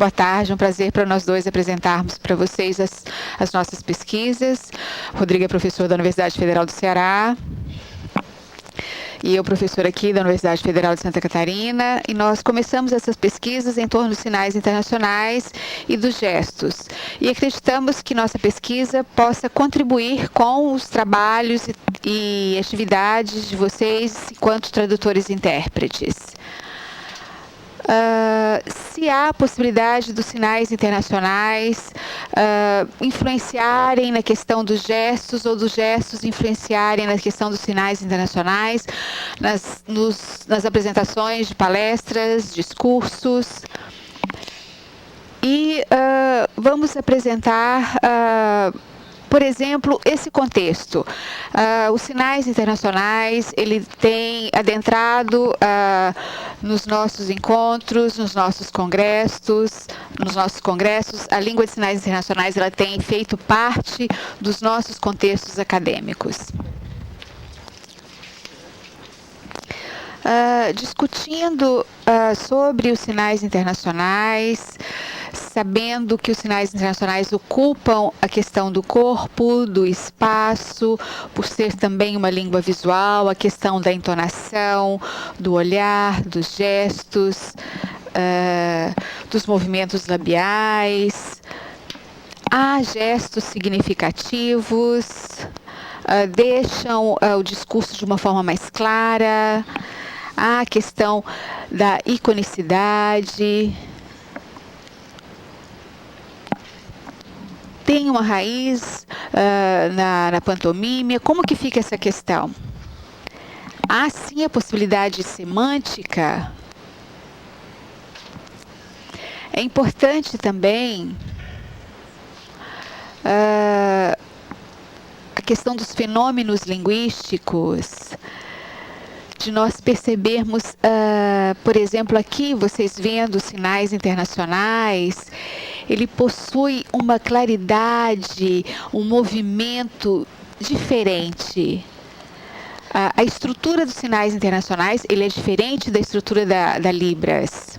Boa tarde, um prazer para nós dois apresentarmos para vocês as nossas pesquisas. Rodrigo é professor da Universidade Federal do Ceará e eu professor aqui da Universidade Federal de Santa Catarina, e nós começamos essas pesquisas em torno dos sinais internacionais e dos gestos. E acreditamos que nossa pesquisa possa contribuir com os trabalhos e atividades de vocês enquanto tradutores e intérpretes. Se há possibilidade dos sinais internacionais influenciarem na questão dos gestos ou dos gestos influenciarem na questão dos sinais internacionais, nas apresentações de palestras, discursos. E vamos apresentar, por exemplo, esse contexto. Os sinais internacionais, ele tem adentrado nos nossos encontros, nos nossos congressos. A língua de sinais internacionais, ela tem feito parte dos nossos contextos acadêmicos. Discutindo sobre os sinais internacionais, sabendo que os sinais internacionais ocupam a questão do corpo, do espaço, por ser também uma língua visual, a questão da entonação, do olhar, dos gestos, dos movimentos labiais. Há gestos significativos, deixam o discurso de uma forma mais clara. Há a questão da iconicidade. Tem uma raiz na pantomime. Como que fica essa questão? Há sim a possibilidade semântica. É importante também a questão dos fenômenos linguísticos, de nós percebermos, por exemplo, aqui vocês vendo os sinais internacionais, ele possui uma claridade, um movimento diferente. A estrutura dos sinais internacionais, ele é diferente da estrutura da Libras.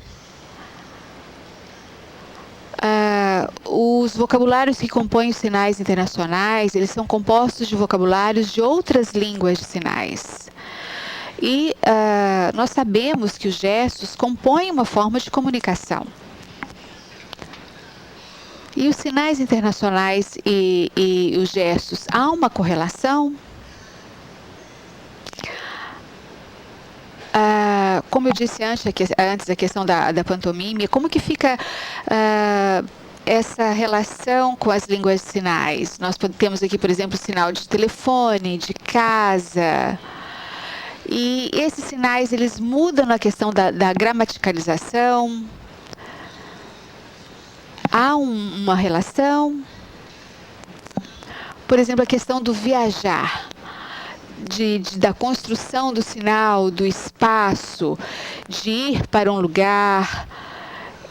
Os vocabulários que compõem os sinais internacionais, eles são compostos de vocabulários de outras línguas de sinais. E nós sabemos que os gestos compõem uma forma de comunicação. E os sinais internacionais e os gestos, há uma correlação? Como eu disse antes a questão da pantomime, como que fica essa relação com as línguas de sinais? Nós temos aqui, por exemplo, o sinal de telefone, de casa. E esses sinais, eles mudam na questão da gramaticalização. Há uma relação. Por exemplo, a questão do viajar. Da construção do sinal, do espaço, de ir para um lugar,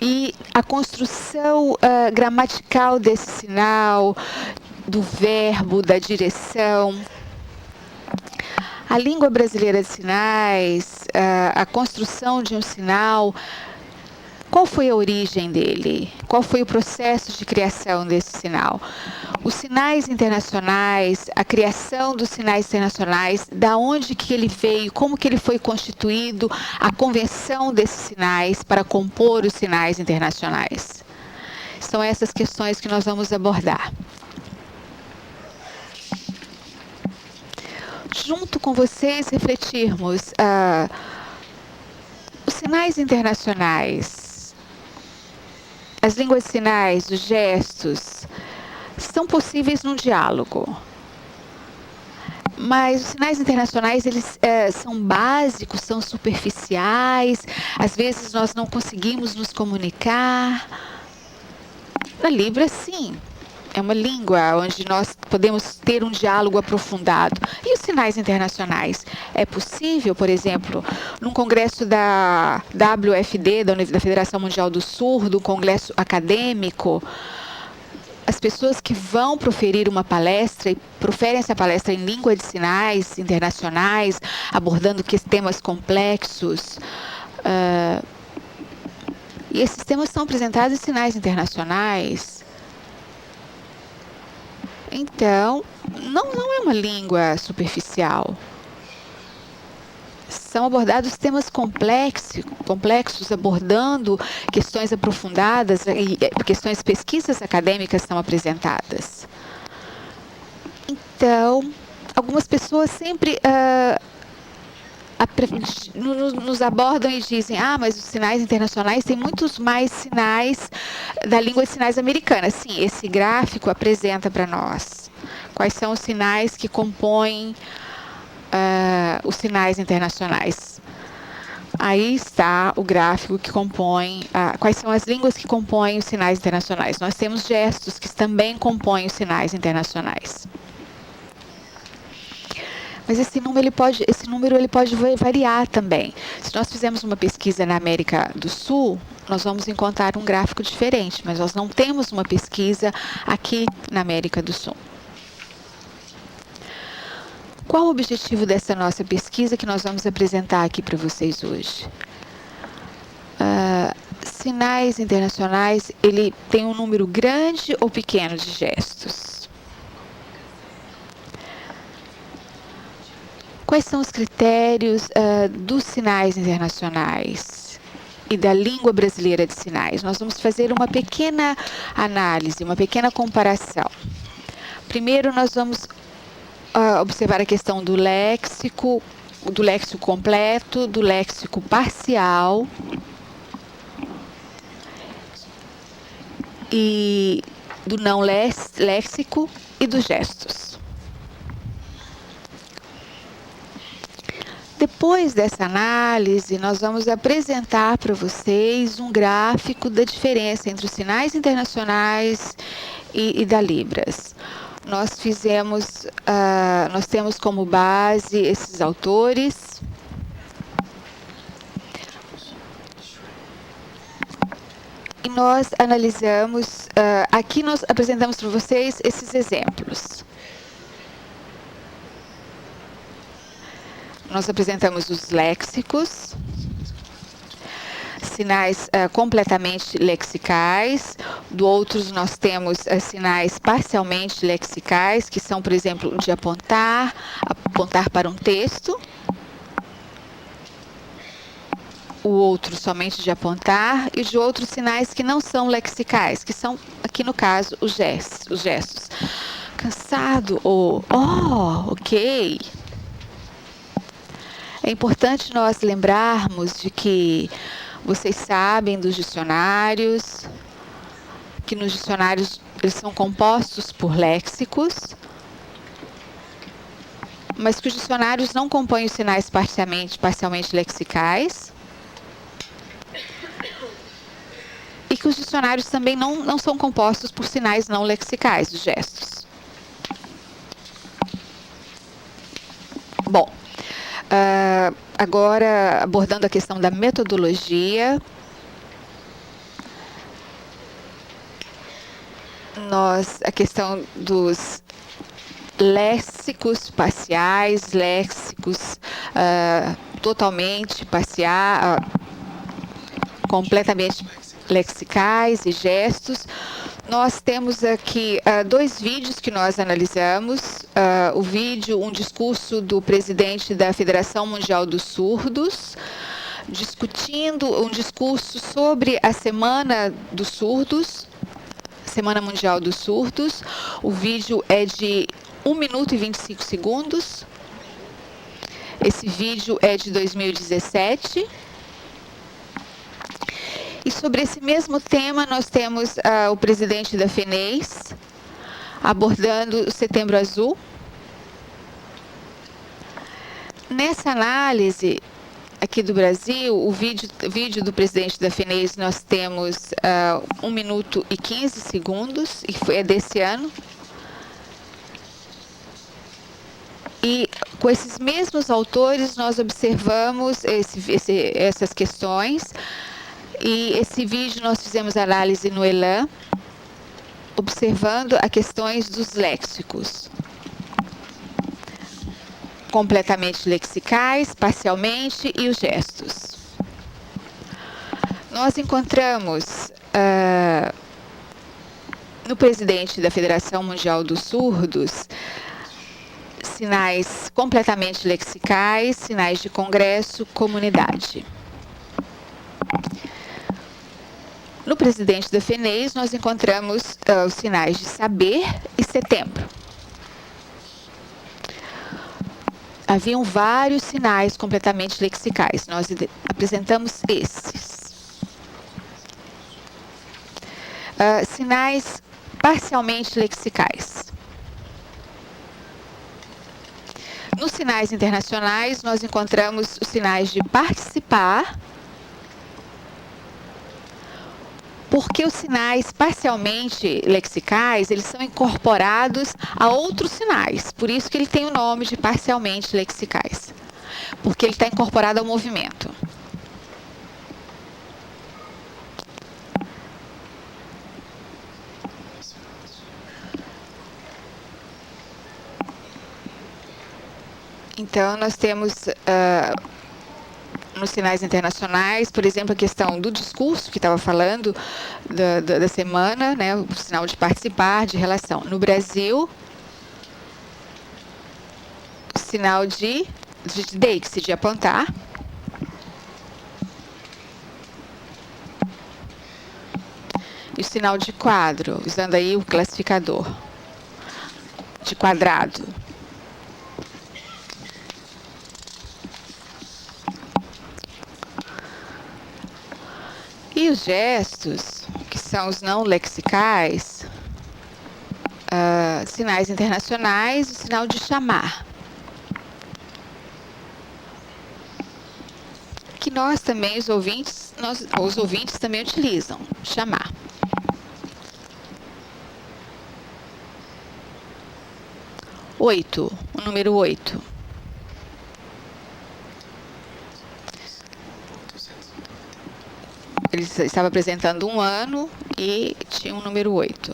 e a construção gramatical desse sinal, do verbo, da direção. A língua brasileira de sinais, a construção de um sinal, qual foi a origem dele? Qual foi o processo de criação desse sinal? Os sinais internacionais, a criação dos sinais internacionais, da onde que ele veio, como que ele foi constituído, a convenção desses sinais para compor os sinais internacionais. São essas questões que nós vamos abordar. Junto com vocês, refletirmos os sinais internacionais, as línguas de sinais, os gestos, são possíveis num diálogo. Mas os sinais internacionais, eles são básicos, são superficiais, às vezes nós não conseguimos nos comunicar. Na Libras, sim. É uma língua onde nós podemos ter um diálogo aprofundado. E os sinais internacionais? É possível, por exemplo, num congresso da WFD, da Federação Mundial do Surdo, um congresso acadêmico, as pessoas que vão proferir uma palestra e proferem essa palestra em língua de sinais internacionais, abordando temas complexos, E esses temas são apresentados em sinais internacionais. Então, não é uma língua superficial. São abordados temas complexos, abordando questões aprofundadas e questões, pesquisas acadêmicas são apresentadas. Então, algumas pessoas sempre nos abordam e dizem: mas os sinais internacionais têm muitos mais sinais da língua de sinais americana. Sim, esse gráfico apresenta para nós quais são os sinais que compõem os sinais internacionais. Aí está o gráfico que compõe quais são as línguas que compõem os sinais internacionais. Nós temos gestos que também compõem os sinais internacionais. Mas esse número ele pode variar também. Se nós fizermos uma pesquisa na América do Sul, nós vamos encontrar um gráfico diferente, mas nós não temos uma pesquisa aqui na América do Sul. Qual o objetivo dessa nossa pesquisa que nós vamos apresentar aqui para vocês hoje? Sinais internacionais, ele tem um número grande ou pequeno de gestos? Quais são os critérios dos sinais internacionais e da língua brasileira de sinais? Nós vamos fazer uma pequena análise, uma pequena comparação. Primeiro, nós vamos observar a questão do léxico completo, do léxico parcial e do não léxico e dos gestos. Depois dessa análise, nós vamos apresentar para vocês um gráfico da diferença entre os sinais internacionais e da Libras. Nós temos como base esses autores. E nós analisamos, aqui nós apresentamos para vocês esses exemplos. Nós apresentamos os léxicos, sinais completamente lexicais. Do outros nós temos sinais parcialmente lexicais, que são, por exemplo, de apontar para um texto. O outro somente de apontar, e de outros sinais que não são lexicais, que são, aqui no caso, os gestos. Cansado ou ok. É importante nós lembrarmos de que vocês sabem dos dicionários, que nos dicionários eles são compostos por léxicos, mas que os dicionários não compõem os sinais parcialmente lexicais, e que os dicionários também não são compostos por sinais não lexicais, os gestos. Bom, agora abordando a questão da metodologia, a questão dos léxicos parciais, léxicos totalmente parciais, completamente lexicais e gestos. Nós temos aqui 2 vídeos que nós analisamos. O vídeo, um discurso do presidente da Federação Mundial dos Surdos, discutindo um discurso sobre a Semana dos Surdos, Semana Mundial dos Surdos. O vídeo é de 1 minuto e 25 segundos. Esse vídeo é de 2017. E sobre esse mesmo tema, nós temos o presidente da FENEIS abordando o Setembro Azul. Nessa análise aqui do Brasil, o vídeo do presidente da FENEIS, nós temos 1 minuto e 15 segundos, e é desse ano. E com esses mesmos autores, nós observamos essas questões. E esse vídeo nós fizemos análise no ELAM, observando as questões dos léxicos. Completamente lexicais, parcialmente, e os gestos. nós encontramos no presidente da Federação Mundial dos Surdos sinais completamente lexicais, sinais de congresso, comunidade. No presidente da FENEIS, nós encontramos os sinais de saber e setembro. Haviam vários sinais completamente lexicais. Nós apresentamos esses. Sinais parcialmente lexicais. Nos sinais internacionais, nós encontramos os sinais de participar, porque os sinais parcialmente lexicais, eles são incorporados a outros sinais. Por isso que ele tem o nome de parcialmente lexicais, porque ele está incorporado ao movimento. Então, nós temos nos sinais internacionais, por exemplo, a questão do discurso, que estava falando da semana, né, o sinal de participar, de relação. No Brasil, o sinal de deixe, de apontar. E o sinal de quadro, usando aí o classificador de quadrado. E os gestos, que são os não lexicais, sinais internacionais, o sinal de chamar. Que nós também, os ouvintes também utilizam, chamar. O número 8. Ele estava apresentando um ano e tinha um número 8.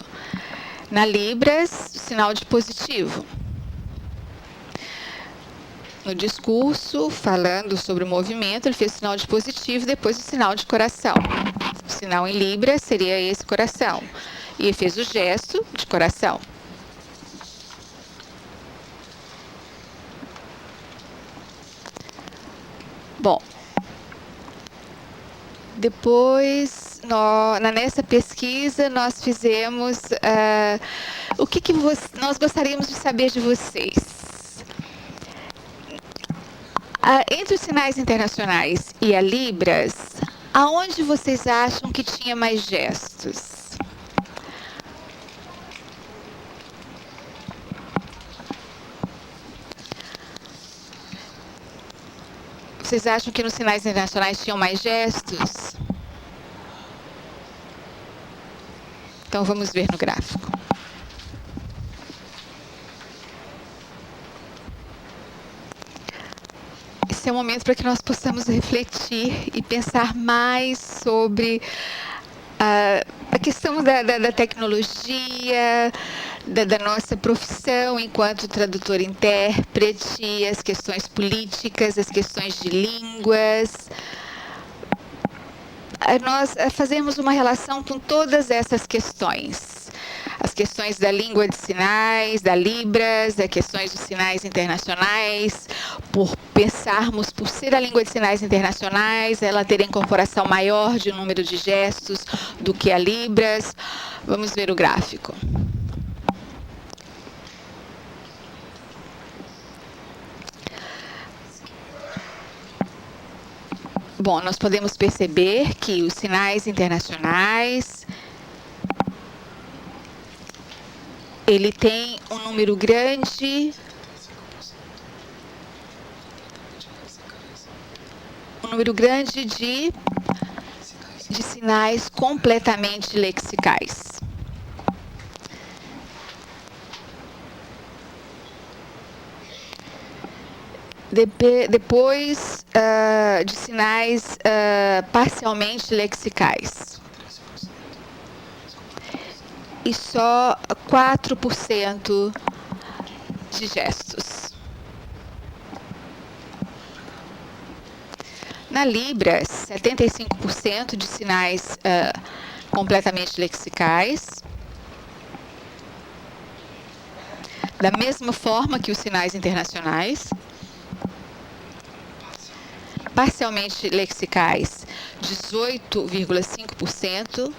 Na Libras, sinal de positivo. No discurso, falando sobre o movimento, ele fez o sinal de positivo e depois o sinal de coração. O sinal em Libras seria esse coração. E ele fez o gesto de coração. Bom, depois, nessa pesquisa, nós fizemos o que nós gostaríamos de saber de vocês. Entre os sinais internacionais e a Libras, aonde vocês acham que tinha mais gestos? Vocês acham que nos sinais internacionais tinham mais gestos? Então vamos ver no gráfico. Esse é o momento para que nós possamos refletir e pensar mais sobre a questão da tecnologia, da nossa profissão enquanto tradutor-intérprete, as questões políticas, as questões de línguas. Nós fazemos uma relação com todas essas questões. As questões da língua de sinais, da Libras, as questões dos sinais internacionais, por pensarmos, por ser a língua de sinais internacionais, ela ter a incorporação maior de um número de gestos do que a Libras. Vamos ver o gráfico. Bom, nós podemos perceber que os sinais internacionais, ele tem um número grande de sinais completamente lexicais. Depois de sinais parcialmente lexicais. E só 4% de gestos. Na Libras, 75% de sinais completamente lexicais, da mesma forma que os sinais internacionais. Parcialmente lexicais, 18,5%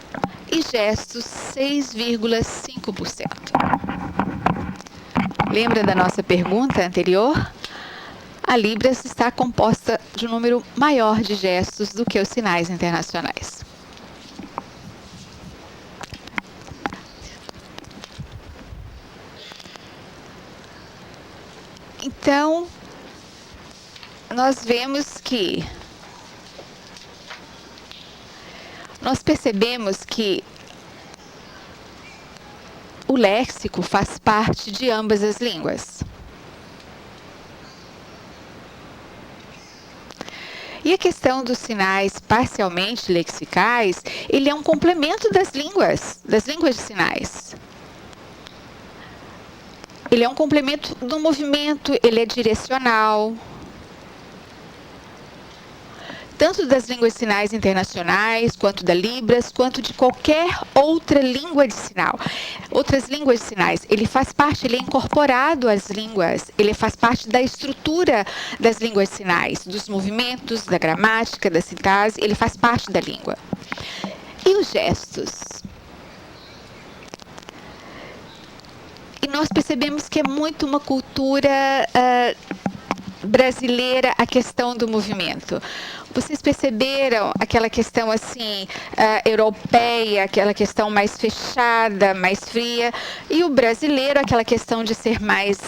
e gestos, 6,5%. Lembra da nossa pergunta anterior? A Libras está composta de um número maior de gestos do que os sinais internacionais. Então, nós percebemos que o léxico faz parte de ambas as línguas. E a questão dos sinais parcialmente lexicais, ele é um complemento das línguas de sinais. Ele é um complemento do movimento, ele é direcional. Tanto das línguas de sinais internacionais, quanto da Libras, quanto de qualquer outra língua de sinal. Outras línguas de sinais, ele faz parte, ele é incorporado às línguas, ele faz parte da estrutura das línguas de sinais, dos movimentos, da gramática, da sintase, ele faz parte da língua. E os gestos? E nós percebemos que é muito uma cultura brasileira a questão do movimento. Vocês perceberam aquela questão assim, europeia, aquela questão mais fechada, mais fria, e o brasileiro, aquela questão de ser mais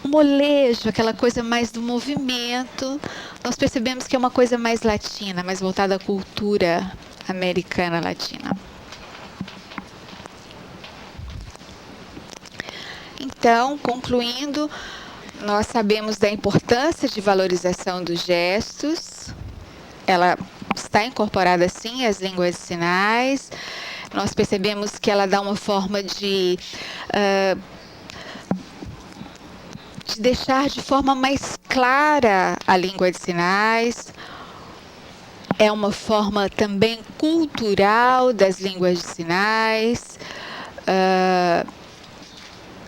molejo, aquela coisa mais do movimento. Nós percebemos que é uma coisa mais latina, mais voltada à cultura americana latina. Então, concluindo, nós sabemos da importância de valorização dos gestos. Ela está incorporada, sim, às línguas de sinais. Nós percebemos que ela dá uma forma de deixar de forma mais clara a língua de sinais. É uma forma também cultural das línguas de sinais.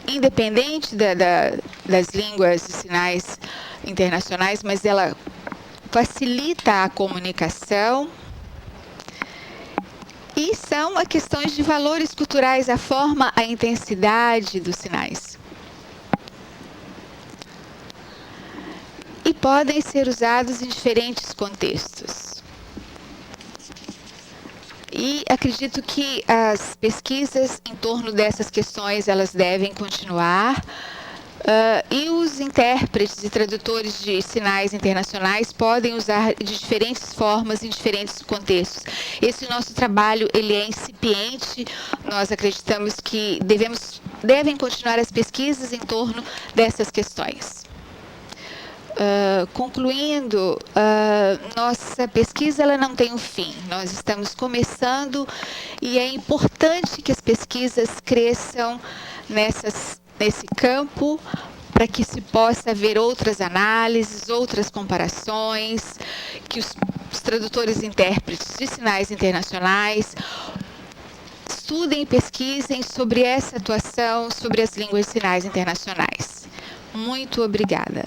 Independente das línguas de sinais internacionais, mas ela facilita a comunicação. E são questões de valores culturais, a forma, a intensidade dos sinais. E podem ser usados em diferentes contextos. E acredito que as pesquisas em torno dessas questões, elas devem continuar. E os intérpretes e tradutores de sinais internacionais podem usar de diferentes formas em diferentes contextos. Esse nosso trabalho, ele é incipiente. Nós acreditamos que devem continuar as pesquisas em torno dessas questões. Concluindo, nossa pesquisa ela não tem um fim. Nós estamos começando e é importante que as pesquisas cresçam nesse campo para que se possa ver outras análises, outras comparações, que os tradutores e intérpretes de sinais internacionais estudem e pesquisem sobre essa atuação, sobre as línguas de sinais internacionais. Muito obrigada.